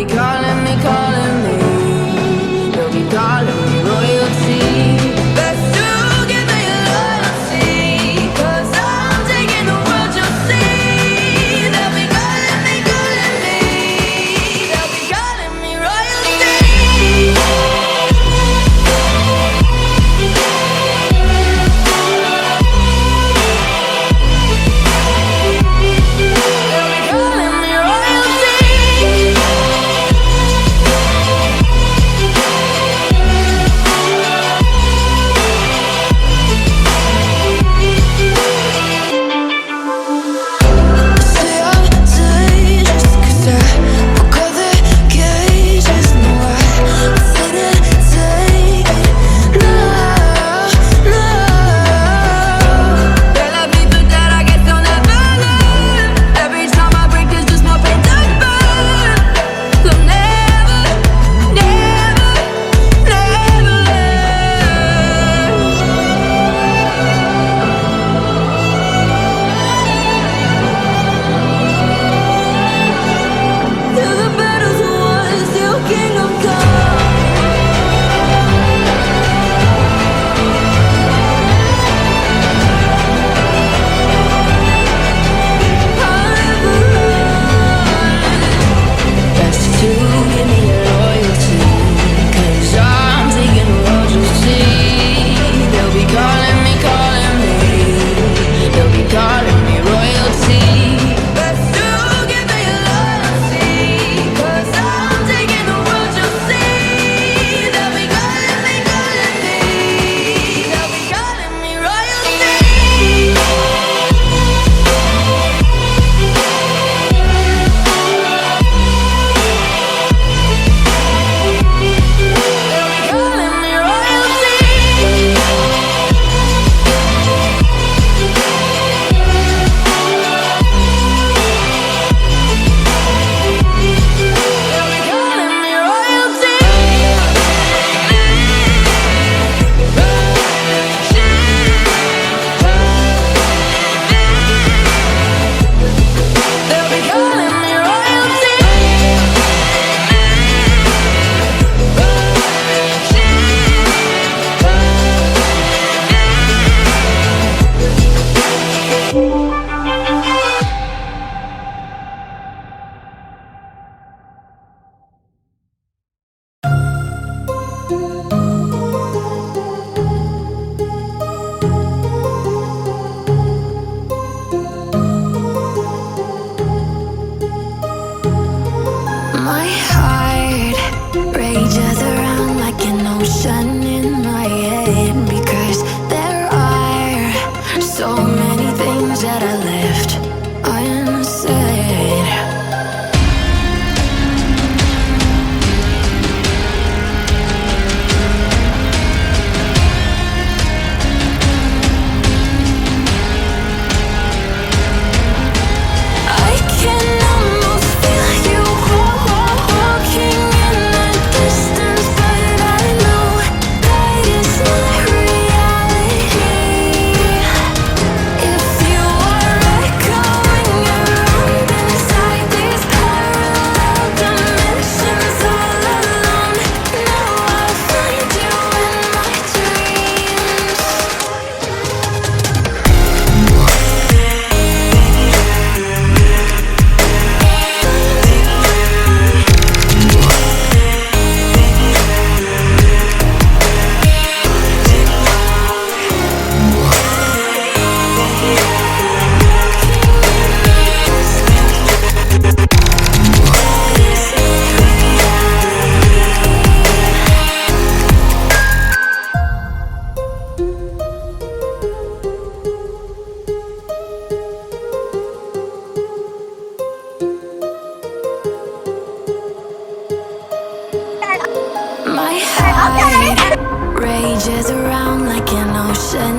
calling me, calling me. They'll be calling me royalty. Best to give me loyalty, 'cause I'm taking the world, you'll see. They'll be calling me, calling me. They'll be calling me royalty. My heart rages around like an ocean in my head, because there are so many things that I left unsaid. I can almost feel you walking in the distance, but I know that it's not reality. If you are echoing around inside these parallel dimensions all alone, now I'll find you in my dreams. My heart rages around like an ocean